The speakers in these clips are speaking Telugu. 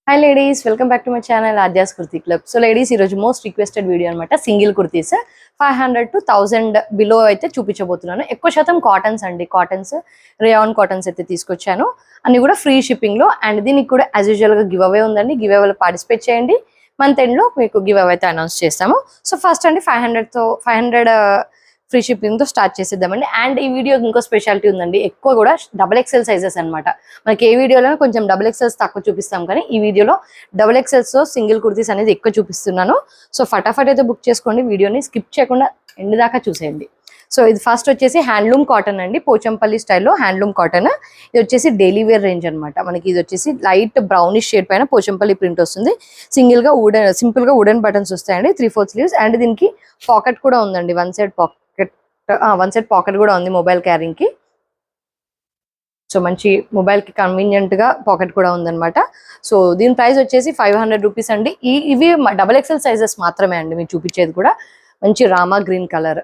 Hi ladies, welcome back to my channel Adya's Kurti Club. So ladies, ee roju most requested video anamata single kurtis 500 to 1000 below aithe chupinchabothunnanu. Ekku shatam cottons andi, cottons rayon cottons aithe teeskochanu. Anni kuda free shipping lo and deeniki kuda as usual ga giveaway undandi. Giveaway lo participate cheyandi. Month end lo meeku giveaway aithe announce chestamu. So first andi 500 free shipping తో స్టార్ట్ చేసేద్దామండి. అండ్ ఈ వీడియో ఇంకో స్పెషాలిటీ ఉందండి, ఎక్కువ కూడా డబుల్ ఎక్సెల్ సైజెస్ అనమాట. మనకి ఏ వీడియోలో కొంచెం డబుల్ ఎక్సెల్స్ తక్కువ చూపిస్తాం, కానీ ఈ వీడియోలో డబుల్ ఎక్సెల్స్ తో సింగిల్ కుర్తీస్ అనేది ఎక్కువ చూపిస్తున్నాను. సో ఫటాఫట్ అయితే బుక్ చేసుకోండి, వీడియోని స్కిప్ చేయకుండా ఎండ్ దాకా చూసేయండి. సో ఇది ఫస్ట్ వచ్చేసి హ్యాండ్లూమ్ కాటన్ అండి, పోచంపల్లి స్టైల్లో హ్యాండ్లూమ్ కాటన్. ఇది వచ్చేసి డైలీ వేర్ రేంజ్ అనమాట. మనకి ఇది వచ్చేసి లైట్ బ్రౌనిష్ షేడ్ పైన పోచంపల్లి ప్రింట్ వస్తుంది. సింపుల్ గా వుడెన్ బటన్స్ వస్తాయండి, 3/4 స్లీవ్స్. అండ్ దీనికి పాకెట్ కూడా ఉందండి, వన్ సైడ్ పాకెట్ కూడా ఉంది మొబైల్ క్యారింగ్ కి. సో మంచి మొబైల్ కి కన్వీనియంట్ గా పాకెట్ కూడా ఉందన్నమాట. సో దీని ప్రైస్ వచ్చేసి 500 రూపీస్ అండి. ఇవి డబల్ ఎక్సెల్ సైజెస్ మాత్రమే అండి. మీకు చూపించేది కూడా మంచి Rama green colour,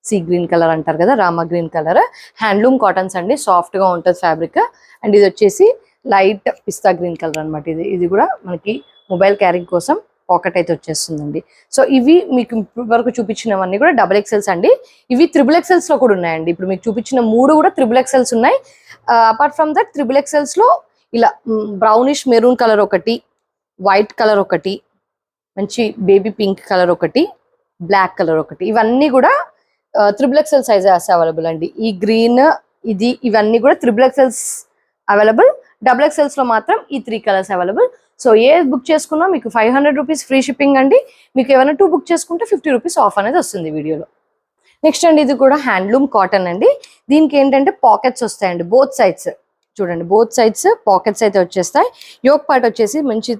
sea green colour అంటారు కదా, Rama green colour handloom cottons అండి. సాఫ్ట్ గా ఉంటుంది ఫ్యాబ్రిక్. అండ్ ఇది వచ్చేసి లైట్ పిస్తా గ్రీన్ కలర్ అనమాట. ఇది కూడా మనకి మొబైల్ క్యారింగ్ కోసం పాకెట్ అయితే వచ్చేస్తుందండి. సో ఇవి మీకు ఇప్పుడు వరకు చూపించినవన్నీ కూడా డబుల్ ఎక్సెల్స్ అండి. ఇవి త్రిబుల్ ఎక్సెల్స్ లో కూడా ఉన్నాయండి. ఇప్పుడు మీకు చూపించిన 3 కూడా త్రిబుల్ ఎక్సెల్స్ ఉన్నాయి. Apart from that triple excels లో ఇలా బ్రౌనిష్ మెరూన్ కలర్ ఒకటి, వైట్ కలర్ ఒకటి, మంచి బేబీ పింక్ కలర్ ఒకటి, బ్లాక్ కలర్ ఒకటి, ఇవన్నీ కూడా త్రిబుల్ ఎక్సెల్ సైజెస్ అవైలబుల్ అండి. ఈ గ్రీన్ ఇవన్నీ కూడా triple excels available. Double excels లో మాత్రం ఈ 3 కలర్స్ అవైలబుల్. సో ఏ బుక్ చేసుకున్నా మీకు 500 రూపీస్ ఫ్రీ షిప్పింగ్ అండి. మీకు ఏమైనా 2 బుక్ చేసుకుంటే 50 రూపీస్ ఆఫ్ అనేది వస్తుంది వీడియోలో. నెక్స్ట్ అండి, ఇది కూడా హ్యాండ్లూమ్ కాటన్ అండి. దీనికి ఏంటంటే పాకెట్స్ వస్తాయండి బోత్ సైడ్స్. చూడండి, బోత్ సైడ్స్ పాకెట్స్ అయితే వచ్చేస్తాయి. యోక్ పార్ట్ వచ్చేసి మంచి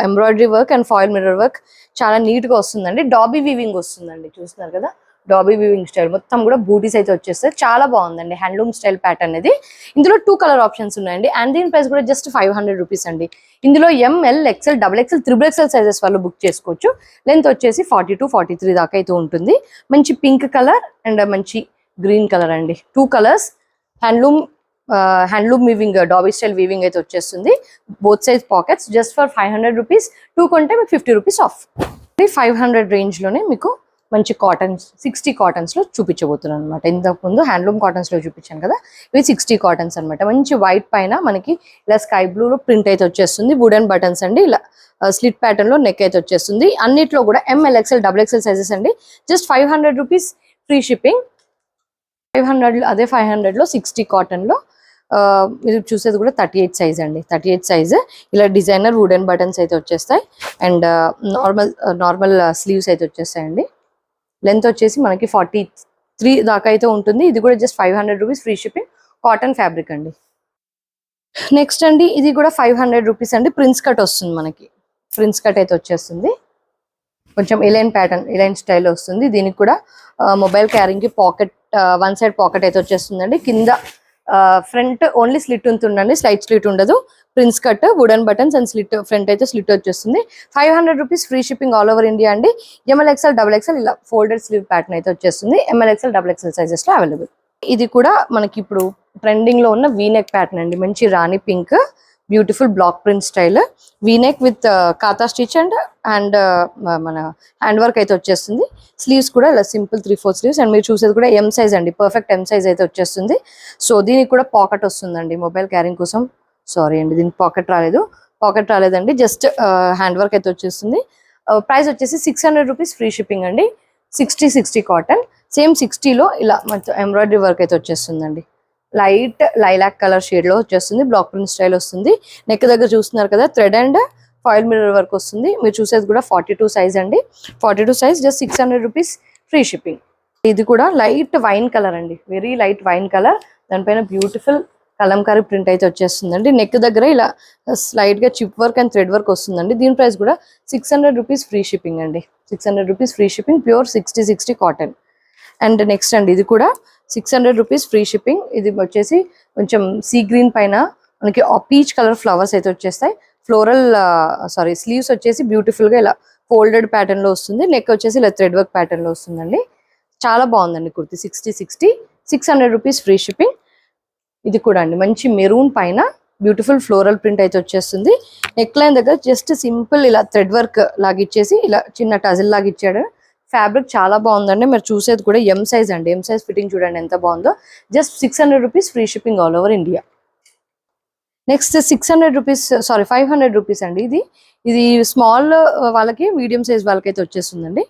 embroidery work and foil mirror work చాలా నీట్ గా వస్తుందండి. డాబీ వీవింగ్ వస్తుందండి, చూస్తున్నారు కదా, డాబీ వీవింగ్ స్టైల్ మొత్తం కూడా బూటీస్ అయితే వచ్చేస్తాయి. చాలా బాగుందండి హ్యాండ్లూమ్ స్టైల్ ప్యాటర్న్ అనేది. ఇందులో 2 కలర్ ఆప్షన్స్ ఉన్నాయండి. అండ్ దీని ప్రైస్ కూడా జస్ట్ 500 రూపీస్ అండి. ఇందులో M L, XL, double XL, triple XL sizes వాళ్ళు బుక్ చేసుకోవచ్చు. లెంత్ వచ్చేసి 42, 43 దాకా అయితే ఉంటుంది. మంచి పింక్ కలర్ అండ్ మంచి గ్రీన్ కలర్ అండి. 2 colours handloom weaving, dobby style weaving అయితే వచ్చేస్తుంది. Both size pockets just for 500 rupees. 2 కొంటే మీకు 50 రూపీస్ ఆఫ్. 500 రేంజ్ లోనే మీకు మంచి కాటన్స్ 60 కాటన్స్ లో చూపించబోతున్నాను అనమాట. ఇంతకు ముందు హ్యాండ్లూమ్ కాటన్స్ లో చూపించాను కదా, ఇవి 60 కాటన్స్ అనమాట. మంచి వైట్ పైన మనకి ఇలా స్కై బ్లూ లో ప్రింట్ అయితే వచ్చేస్తుంది. వుడెన్ బటన్స్ అండి, ఇలా స్లిట్ ప్యాటర్న్ లో నెక్ అయితే వచ్చేస్తుంది. అన్నిట్లో కూడా M L, XL, double XL sizes అండి. Just 500 rupees free shipping. 500 లో 60 కాటన్ లో మీరు చూసేది కూడా 38 సైజ్ అండి. 38 సైజ్ ఇలా డిజైనర్ వుడెన్ బటన్స్ అయితే వచ్చేస్తాయి. అండ్ నార్మల్ స్లీవ్స్ అయితే వచ్చేస్తాయండి. లెంత్ వచ్చేసి మనకి 43 దాకా అయితే ఉంటుంది. ఇది కూడా just 500 rupees free shipping. Cotton fabric అండి. నెక్స్ట్ అండి, ఇది కూడా 500 రూపీస్ అండి. ప్రిన్స్ కట్ వస్తుంది మనకి, ప్రిన్స్ కట్ అయితే వచ్చేస్తుంది. కొంచెం ఎలైన్ ప్యాటర్న్, ఎలైన్ స్టైల్ వస్తుంది. దీనికి కూడా మొబైల్ క్యారింగ్ కి పాకెట్, వన్ సైడ్ పాకెట్ అయితే వచ్చేస్తుందండి. కింద ఫ్రంట్ ఓన్లీ స్లిట్ ఉంటుందండి, స్లైట్ స్లిట్ ఉండదు. Prince cut, wooden buttons and slit, front అయితే స్లిట్ వచ్చేస్తుంది. 500 rupees free shipping all over India అండి. ఎంఎల్, ఎక్సెల్, డబుల్ ఎక్సెల్ ఇలా ఫోల్డెడ్ స్లీవ్ ప్యాటర్న్ అయితే వచ్చేస్తుంది. M L, XL, double XL sizes లో అవైలబుల్. ఇది కూడా మనకి ఇప్పుడు ట్రెండింగ్ లో ఉన్న వీనెక్ ప్యాటర్న్ అండి. మంచి rani pink, beautiful block print style, V neck with kantha stitch and మన హ్యాండ్ వర్క్ అయితే వచ్చేస్తుంది. స్లీవ్స్ కూడా ఇలా సింపుల్ 3/4 స్లీవ్స్. అండ్ మీరు చూసేది కూడా ఎం సైజ్ అండి, పర్ఫెక్ట్ ఎం సైజ్ అయితే వచ్చేస్తుంది. సో దీనికి కూడా పాకెట్ వస్తుందండి మొబైల్ క్యారింగ్ కోసం. సారీ అండి, దీనికి పాకెట్ రాలేదండి, జస్ట్ హ్యాండ్ వర్క్ అయితే వచ్చేస్తుంది. ప్రైస్ వచ్చేసి 600 రూపీస్ ఫ్రీ షిప్పింగ్ అండి. 60 కాటన్, సేమ్ 60లో ఇలా మొత్తం ఎంబ్రాయిడరీ వర్క్ అయితే వచ్చేస్తుందండి. లైట్ లైలాక్ కలర్ షేడ్ లో వచ్చేస్తుంది. బ్లాక్ ప్రింట్ స్టైల్ వస్తుంది. నెక్ దగ్గర చూస్తున్నారు కదా, thread and foil mirror work వస్తుంది. మీరు చూసేది కూడా 42 సైజ్ అండి. 42 size just 600 rupees free shipping. ఇది కూడా లైట్ వైన్ కలర్ అండి, వెరీ లైట్ వైన్ కలర్. దానిపైన బ్యూటిఫుల్ కలంకారీ ప్రింట్ అయితే వచ్చేస్తుందండి. నెక్ దగ్గర ఇలా స్లైట్ గా chip work and thread work వస్తుందండి. దీని ప్రైస్ కూడా 600 రూపీస్ ఫ్రీ షిప్పింగ్ అండి. 600 rupees free shipping, pure 60 cotton. And next అండి, ఇది కూడా 600 రూపీస్ ఫ్రీ షిప్పింగ్. ఇది వచ్చేసి కొంచెం సీ గ్రీన్ పైన మనకి పీచ్ కలర్ ఫ్లవర్స్ అయితే వచ్చేస్తాయి. ఫ్లోరల్ స్లీవ్స్ వచ్చేసి బ్యూటిఫుల్ గా ఇలా ఫోల్డెడ్ ప్యాటర్న్ లో వస్తుంది. నెక్ వచ్చేసి ఇలా థ్రెడ్ వర్క్ ప్యాటర్న్ లో వస్తుందండి. చాలా బాగుందండి కుర్తి. 600 rupees free shipping. ఇది కూడా అండి మంచి మెరూన్ పైన బ్యూటిఫుల్ ఫ్లోరల్ ప్రింట్ అయితే వచ్చేస్తుంది. నెక్ లైన్ దగ్గర జస్ట్ సింపుల్ ఇలా థ్రెడ్ వర్క్ లాగా ఇచ్చేసి ఇలా చిన్న టజిల్ లాగా ఇచ్చాడు. ఫ్యాబ్రిక్ చాలా బాగుందండి. మీరు చూసేది కూడా ఎం సైజ్ అండి. ఎం సైజ్ ఫిట్టింగ్ చూడండి ఎంత బాగుందో. Just 600 rupees free shipping all over India. Next 600 rupees, sorry 500 rupees అండి. ఇది స్మాల్ వాళ్ళకి, మీడియం సైజ్ వాళ్ళకైతే వచ్చేస్తుందండి.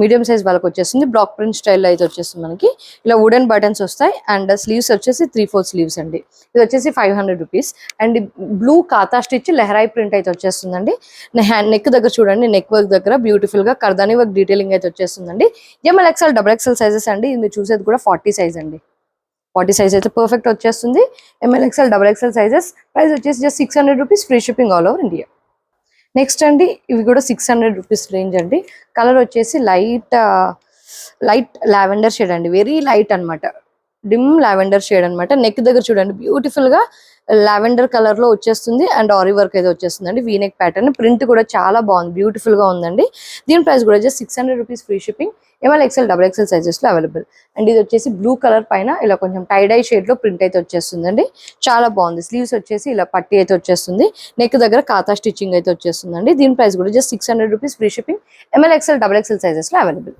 మీడియం సైజ్ వాళ్ళకి వచ్చేస్తుంది. బ్లాక్ ప్రింట్ స్టైల్లో అయితే వచ్చేస్తుంది మనకి. ఇలా వుడెన్ బటన్స్ వస్తాయి అండ్ స్లీవ్స్ వచ్చేసి 3/4 స్లీవ్స్ అండి. ఇది వచ్చేసి 500 రూపీస్. అండ్ బ్లూ కాతా స్టిచ్ లెహరాయి ప్రింట్ అయితే వచ్చేస్తుందండి. నెక్ దగ్గర చూడండి, నెక్ వర్క్ దగ్గర బ్యూటిఫుల్ గా కర్దాని వర్క్ డీటెయిలింగ్ అయితే వచ్చేస్తుందండి. ML XL double XL sizes అండి. ఇది చూసేది కూడా 40 సైజ్ అండి. 40 సైజ్ అయితే పర్ఫెక్ట్ వచ్చేస్తుంది. M L XL double XL sizes. Price వచ్చేసి just 600 rupees free shipping all over India. Next అండి, ఇవి కూడా 600 రూపీస్ రేంజ్ అండి. కలర్ వచ్చేసి లైట్ లావెండర్ షేడ్ అండి. వెరీ లైట్ అనమాట, డిమ్ లావెండర్ షేడ్ అనమాట. నెక్ దగ్గర చూడండి బ్యూటిఫుల్ గా లావెండర్ కలర్ లో వచ్చేస్తుంది అండ్ ఆరి వర్క్ అయితే వచ్చేస్తుందండి. వీనెక్ ప్యాటర్న్, ప్రింట్ కూడా చాలా బాగుంది, బ్యూటిఫుల్ గా ఉందండి. దీని ప్రైస్ కూడా just 600 rupees free shipping. ML XL double XL sizes లో అవైలబుల్. అండ్ ఇది వచ్చేసి బ్లూ కలర్ పైన ఇలా కొంచెం టైడై షేడ్ లో ప్రింట్ అయితే వచ్చేస్తుందండి. చాలా బాగుంది. స్లీవ్స్ వచ్చేసి ఇలా పట్టి అయితే వచ్చేస్తుంది. నెక్ దగ్గర కాతా స్టిచ్చింగ్ అయితే వచ్చేస్తుందండి. దీని ప్రైస్ కూడా just 600 rupees free shipping. ML XL double XL sizes లో అవైలబుల్.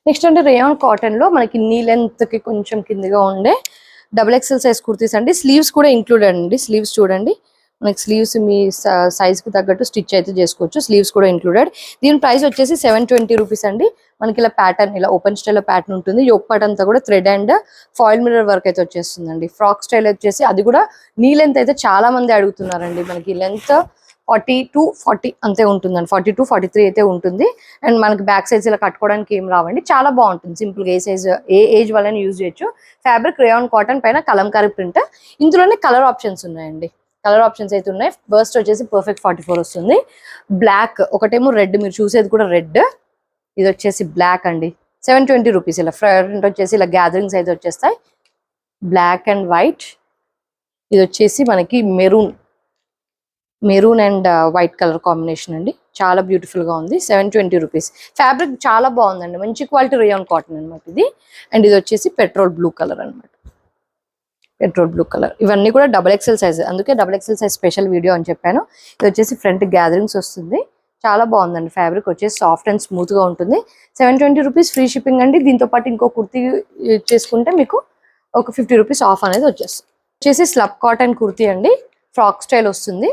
నెక్స్ట్ అంటే రేయాన్ కాటన్ లో మనకి నీ లెంత్ కి కొంచెం కిందిగా ఉండే డబుల్ ఎక్స్ఎల్ సైజ్ కుర్తీస్ అండి. స్లీవ్స్ కూడా ఇంక్లూడెడ్ అండి. స్లీవ్స్ చూడండి, మనకి స్లీవ్స్ మీ సైజ్ కి తగ్గట్టు స్టిచ్ అయితే చేసుకోవచ్చు. స్లీవ్స్ కూడా ఇంక్లూడెడ్. దీని ప్రైస్ వచ్చేసి 720 రూపీస్ అండి. మనకి ఇలా ప్యాటర్న్, ఇలా ఓపెన్ స్టైల్ ప్యాటర్న్ ఉంటుంది. యోక్ పార్ట్ అంతా కూడా thread and foil mirror work అయితే వచ్చేస్తుందండి. ఫ్రాక్ స్టైల్ వచ్చేసి అది కూడా నీ లెంత్ అయితే చాలా మంది అడుగుతున్నారండి. మనకి లెంత్ 40 to 40 అంతే ఉంటుందండి. 40 to 43 అయితే ఉంటుంది. అండ్ మనకి బ్యాక్ సైజ్ ఇలా కట్టుకోవడానికి ఏం రావండి. చాలా బాగుంటుంది. సింపుల్ గా ఏ ఏజ్ వాళ్ళని యూజ్ చేయొచ్చు. ఫ్యాబ్రిక్ రేయాన్ కాటన్ పైన కలంకారీ ప్రింట్. ఇందులోనే కలర్ ఆప్షన్స్ ఉన్నాయండి. కలర్ ఆప్షన్స్ అయితే ఉన్నాయి. ఫస్ట్ వచ్చేసి పర్ఫెక్ట్ 44 వస్తుంది. బ్లాక్, ఒకటేమో రెడ్, మీరు చూసేది కూడా రెడ్. ఇది వచ్చేసి బ్లాక్ అండి. 720 రూపీస్. ఇలా ఫ్రంట్ వచ్చేసి ఇలా గ్యాదరింగ్స్ అయితే వచ్చేస్తాయి. Black and white. ఇది వచ్చేసి మనకి maroon and white colour combination అండి. చాలా బ్యూటిఫుల్ గా ఉంది. 720 రూపీస్. ఫ్యాబ్రిక్ చాలా బాగుందండి. మంచి క్వాలిటీ రేయాన్ కాటన్ అనమాట ఇది. అండ్ ఇది వచ్చేసి పెట్రోల్ బ్లూ కలర్ అనమాట. Petrol blue colour. ఇవన్నీ కూడా డబుల్ ఎక్స్ఎల్ సైజ్, అందుకే double XL size special video అని చెప్పాను. ఇది వచ్చేసి ఫ్రంట్ గ్యాదరింగ్స్ వస్తుంది. చాలా బాగుందండి. ఫ్యాబ్రిక్ వచ్చేసి సాఫ్ట్ అండ్ స్మూత్ గా ఉంటుంది. 720 రూపీస్ ఫ్రీ షిప్పింగ్ అండి. దీంతో పాటు ఇంకో కుర్తీ చేసుకుంటే మీకు ఒక 50 రూపీస్ ఆఫ్ అనేది వచ్చేస్తుంది. వచ్చేసి స్లబ్ కాటన్ కుర్తీ అండి. ఫ్రాక్ స్టైల్ వస్తుంది.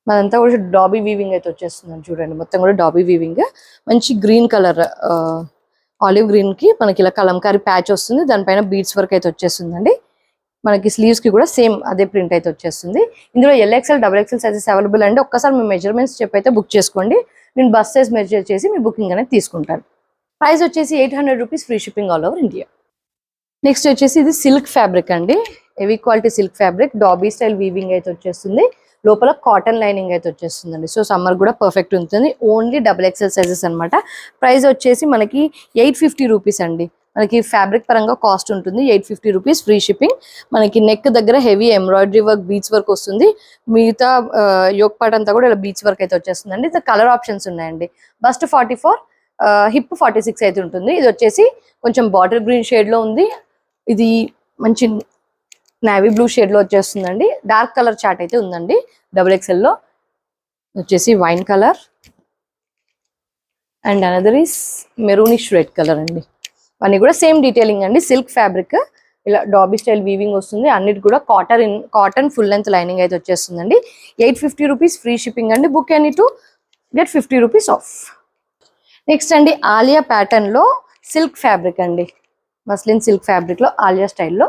మనంతా కూడా డాబీ వీవింగ్ అయితే వచ్చేస్తుంది చూడండి. మొత్తం కూడా డాబీ వీవింగ్. మంచి గ్రీన్ కలర్, ఆలివ్ గ్రీన్ కి మనకి ఇలా కలంకారీ ప్యాచ్ వస్తుంది. దానిపైన బీడ్స్ వర్క్ అయితే వచ్చేస్తుందండి. మనకి స్లీవ్స్ కి కూడా సేమ్ అదే ప్రింట్ అయితే వచ్చేస్తుంది. ఇందులో L XL double XL sizes available అండి. ఒక్కసారి మీ మెజర్మెంట్స్ చెప్పి అయితే బుక్ చేసుకోండి. నేను బస్ సైజ్ మెజర్ చేసి మీ బుకింగ్ అనేది తీసుకుంటాను. ప్రైస్ వచ్చేసి 800 rupees free shipping all over India. Next వచ్చేసి ఇది సిల్క్ ఫ్యాబ్రిక్ అండి. Heavy quality silk fabric. Dobby style weaving అయితే వచ్చేస్తుంది. లోపల కాటన్ లైనింగ్ అయితే వచ్చేస్తుందండి. సో సమ్మర్ కూడా పర్ఫెక్ట్ ఉంటుంది. ఓన్లీ డబుల్ ఎక్స్ఎల్ సైజెస్ అనమాట. ప్రైస్ వచ్చేసి మనకి 850 రూపీస్ అండి. మనకి ఫ్యాబ్రిక్ పరంగా కాస్ట్ ఉంటుంది 850 రూపీస్ ఫ్రీ షిప్పింగ్. మనకి నెక్ దగ్గర heavy embroidery work, beads work వస్తుంది. మిగతా యోక్ పార్ట్ అంతా కూడా ఇలా బీట్స్ వర్క్ అయితే వచ్చేస్తుందండి. ఇది కలర్ ఆప్షన్స్ ఉన్నాయండి. బస్ట్ 44, హిప్ 46 అయితే ఉంటుంది. ఇది వచ్చేసి కొంచెం బాటిల్ గ్రీన్ షేడ్ లో ఉంది. ఇది మంచి నేవీ బ్లూ షేడ్ లో వచ్చేస్తుందండి. డార్క్ కలర్ చార్ట్ అయితే ఉందండి డబుల్ ఎక్స్ఎల్ లో. వచ్చేసి wine colour and another is maroonish red colour అండి. అన్ని కూడా సేమ్ డీటెయిలింగ్ అండి. సిల్క్ ఫ్యాబ్రిక్, ఇలా డాబీ స్టైల్ వీవింగ్ వస్తుంది. అన్నిటి కూడా కాటన్ ఫుల్ లెంత్ లైనింగ్ అయితే వచ్చేస్తుందండి. 850 రూపీస్ ఫ్రీ షిప్పింగ్ అండి. Book any to get 50 rupees of. Next అండి ఆలియా ప్యాటర్న్ లో సిల్క్ ఫ్యాబ్రిక్ అండి. మస్లిన్ సిల్క్ ఫ్యాబ్రిక్ లో ఆలియా స్టైల్లో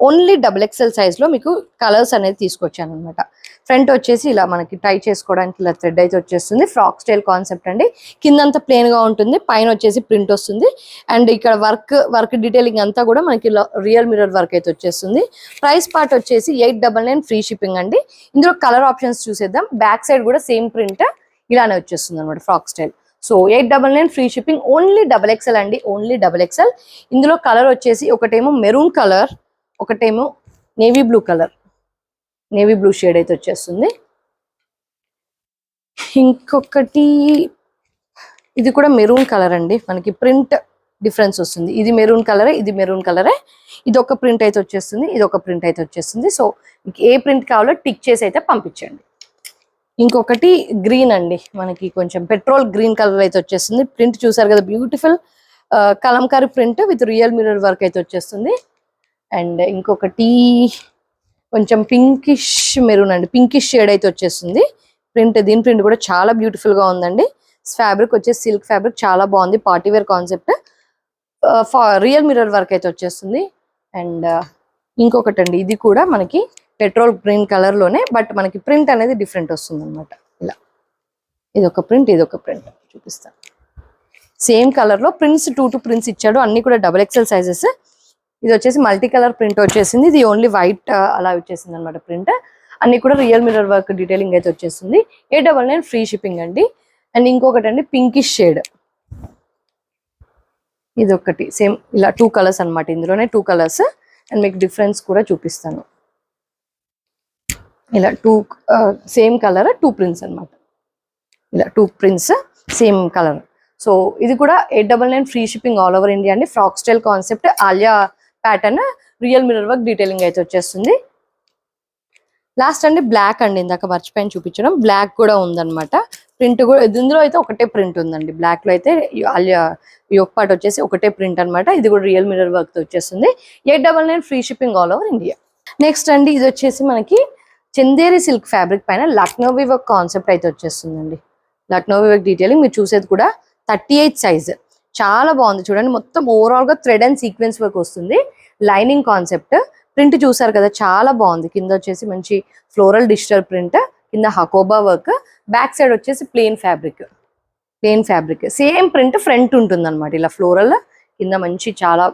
ఓన్లీ డబుల్ ఎక్స్ఎల్ సైజ్ లో మీకు కలర్స్ అనేది తీసుకొచ్చాను అనమాట. ఫ్రంట్ వచ్చేసి ఇలా మనకి టై చేసుకోవడానికి ఇలా థ్రెడ్ అయితే వచ్చేస్తుంది. ఫ్రాక్ స్టైల్ కాన్సెప్ట్ అండి. కిందంతా ప్లేన్ గా ఉంటుంది, పైన వచ్చేసి ప్రింట్ వస్తుంది. అండ్ ఇక్కడ వర్క్ డీటెయిలింగ్ అంతా కూడా మనకి రియల్ మిర్రర్ వర్క్ అయితే వచ్చేస్తుంది. ప్రైస్ పార్ట్ వచ్చేసి 899 ఫ్రీ షిప్పింగ్ అండి. ఇందులో కలర్ ఆప్షన్స్ చూసేద్దాం. బ్యాక్ సైడ్ కూడా సేమ్ ప్రింట్ ఇలానే వచ్చేస్తుంది అనమాట, frock style. So 899 free shipping. Only double XL అండి. Only double XL. ఇందులో కలర్ వచ్చేసి ఒకటేమో మెరూన్ కలర్, ఒకటేమో navy blue colour. Navy blue shade అయితే వచ్చేస్తుంది. ఇంకొకటి ఇది కూడా మెరూన్ కలర్ అండి. మనకి ప్రింట్ డిఫరెన్స్ వస్తుంది. ఇది మెరూన్ కలరే, ఇది మెరూన్ కలరే. ఇది ఒక ప్రింట్ అయితే వచ్చేస్తుంది, ఇది ఒక ప్రింట్ అయితే వచ్చేస్తుంది. సో మీకు ఏ ప్రింట్ కావాలో టిక్ చేసి అయితే పంపించండి. ఇంకొకటి గ్రీన్ అండి, మనకి కొంచెం పెట్రోల్ గ్రీన్ కలర్ అయితే వచ్చేస్తుంది. ప్రింట్ చూసారు కదా, beautiful Kalamkari print with real mirror work అయితే వచ్చేస్తుంది. అండ్ ఇంకొకటి కొంచెం పింకిష్ మెరూన్ అండి, పింకిష్ షేడ్ అయితే వచ్చేస్తుంది ప్రింట్. దీని ప్రింట్ కూడా చాలా బ్యూటిఫుల్ గా ఉందండి. ఫ్యాబ్రిక్ వచ్చేసి సిల్క్ ఫ్యాబ్రిక్, చాలా బాగుంది. Party wear concept, real mirror work అయితే వచ్చేస్తుంది. అండ్ ఇంకొకటి అండి, ఇది కూడా మనకి పెట్రోల్ గ్రీన్ కలర్ లోనే, బట్ మనకి ప్రింట్ అనేది డిఫరెంట్ వస్తుంది అనమాట. ఇలా ఇది ఒక ప్రింట్, ఇది ఒక ప్రింట్ చూపిస్తాను. సేమ్ కలర్ లో ప్రింట్స్ 2 ప్రింట్స్ ఇచ్చాడు, అన్ని కూడా XXL సైజెస్. ఇది వచ్చేసి మల్టీ కలర్ ప్రింట్ వచ్చేసింది. ఇది ఓన్లీ వైట్ అలా వచ్చేసింది అనమాట ప్రింట్. అన్ని కూడా రియల్ మిర్రర్ వర్క్ డీటెయిలింగ్ అయితే వచ్చేస్తుంది. 899 ఫ్రీ షిప్పింగ్ అండి. అండ్ ఇంకొకటి అండి పింకిష్ షేడ్, ఇది ఒకటి సేమ్ ఇలా 2 కలర్స్ అనమాట. ఇందులోనే 2 కలర్స్. అండ్ మీకు డిఫరెన్స్ కూడా చూపిస్తాను. ఇలా 2 సేమ్ కలర్ 2 ప్రింట్స్ అనమాట. ఇలా 2 ప్రింట్స్ సేమ్ కలర్. సో ఇది కూడా 899 free shipping all over India అండి. Frock style concept, Alia pattern, real mirror work detailing అయితే వచ్చేస్తుంది. లాస్ట్ అండి బ్లాక్ అండి, ఇందాక మర్చిపోయిన చూపించడం. బ్లాక్ కూడా ఉందన్నమాట ప్రింట్ కూడా. ఇందులో అయితే ఒకటే ప్రింట్ ఉందండి. బ్లాక్ లో అయితే ఆలియా యోక్ పార్ట్ వచ్చేసి ఒకటే ప్రింట్ అనమాట. ఇది కూడా రియల్ మిర్రర్ వర్క్ తో వచ్చేస్తుంది. 899 free shipping all over India. Next అండి, ఇది వచ్చేసి మనకి చందేరి సిల్క్ ఫ్యాబ్రిక్ పైన లక్నోవి వర్క్ కాన్సెప్ట్ అయితే వచ్చేస్తుందండి. లక్నోవి వర్క్ డీటెయిలింగ్ మీరు చూసేది కూడా 38 సైజ్, చాలా బాగుంది చూడండి. మొత్తం ఓవరాల్ గా థ్రెడ్ అండ్ సీక్వెన్స్ వర్క్ వస్తుంది. లైనింగ్ కాన్సెప్ట్, ప్రింట్ చూసారు కదా, చాలా బాగుంది. కింద వచ్చేసి మంచి ఫ్లోరల్ డిజిటల్ ప్రింట్, కింద హకోబా వర్క్, బ్యాక్ సైడ్ వచ్చేసి plain fabric same print front ఉంటుంది అనమాట. ఇలా ఫ్లోరల్ కింద మంచి చాలా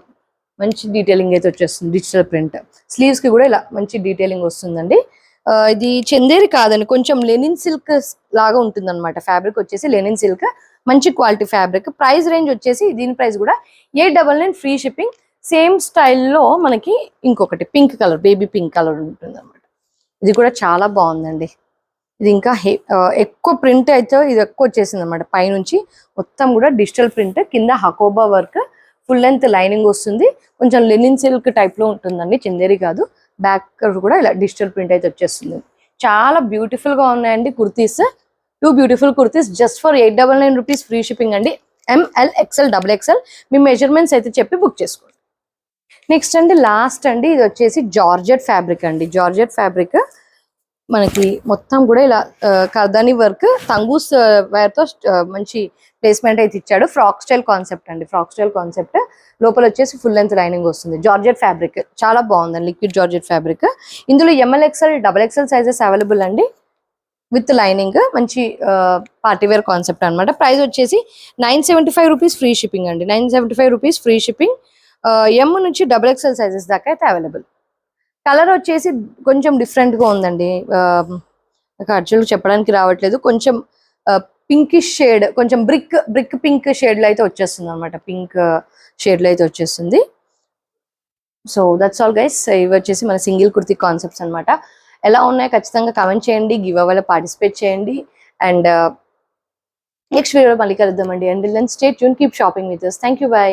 మంచి డీటెయిలింగ్ అయితే వచ్చేస్తుంది. డిజిటల్ ప్రింట్ స్లీవ్స్ కి కూడా ఇలా మంచి డీటెయిలింగ్ వస్తుందండి. ఇది చందేరి కాదండి, కొంచెం లెనిన్ సిల్క్ లాగా ఉంటుంది అనమాట. ఫ్యాబ్రిక్ వచ్చేసి లెనిన్ సిల్క్, మంచి క్వాలిటీ ఫ్యాబ్రిక్. ప్రైస్ రేంజ్ వచ్చేసి దీని ప్రైస్ కూడా 899 ఫ్రీ షిప్పింగ్. సేమ్ స్టైల్లో మనకి ఇంకొకటి pink colour, baby pink colour ఉంటుంది అనమాట. ఇది కూడా చాలా బాగుందండి. ఇది ఇంకా ఎక్కువ ప్రింట్ అయితే ఇది ఎక్కువ వచ్చేసింది అనమాట. పైనుంచి మొత్తం కూడా డిజిటల్ ప్రింట్, కింద Hakoba work, full length lining వస్తుంది. కొంచెం లెనిన్ సిల్క్ టైప్ లో ఉంటుందండి, చందేరి కాదు. బ్యాక్ కూడా ఇలా డిజిటల్ ప్రింట్ అయితే వచ్చేస్తుంది. చాలా బ్యూటిఫుల్ గా ఉన్నాయండి kurtis. 2 beautiful kurtis just for 899 rupees free shipping అండి. ML, XL, XXL మీ మెజర్మెంట్స్ అయితే చెప్పి బుక్ చేసుకోండి. నెక్స్ట్ అండి లాస్ట్ అండి, ఇది వచ్చేసి జార్జెట్ ఫ్యాబ్రిక్ అండి. జార్జెట్ ఫ్యాబ్రిక్ మనకి మొత్తం కూడా ఇలా కర్దాని వర్క్, తంగూస్ వేర్ తో మంచి ప్లేస్మెంట్ అయితే ఇచ్చాడు. ఫ్రాక్ స్టైల్ కాన్సెప్ట్ అండి. ఫ్రాక్ స్టైల్ కాన్సెప్ట్ లోపల వచ్చేసి ఫుల్ లెంత్ లైనింగ్ వస్తుంది. జార్జెట్ ఫ్యాబ్రిక్ చాలా బాగుందండి, లిక్విడ్ జార్జెట్ ఫ్యాబ్రిక్. ఇందులో ML, XL, XXL sizes available అండి విత్ లైనింగ్. మంచి పార్టీ వేర్ కాన్సెప్ట్ అనమాట. ప్రైస్ వచ్చేసి 975 రూపీస్ ఫ్రీ షిప్పింగ్ అండి. 975 రూపీస్ ఫ్రీ షిప్పింగ్. M నుంచి XXL సైజెస్ దాకా అయితే అవైలబుల్. కలర్ వచ్చేసి కొంచెం డిఫరెంట్ గా ఉందండి, యాక్చువల్గా చెప్పడానికి రావట్లేదు. కొంచెం పింకిష్ షేడ్, కొంచెం బ్రిక్ పింక్ షేడ్ లో అయితే వచ్చేస్తుంది అనమాట. పింక్ షేడ్ లో అయితే వచ్చేస్తుంది. So that's all guys. ఇవి వచ్చేసి మన సింగిల్ కుర్తీ కాన్సెప్ట్స్ అనమాట. ఎలా ఉన్నాయో ఖచ్చితంగా కామెంట్ చేయండి, గివ్ అవేలో పార్టిసిపేట్ చేయండి. అండ్ నెక్స్ట్ వీడియో మళ్ళీ కలుద్దామండి. And then stay tune, keep shopping with us. Thank you, by.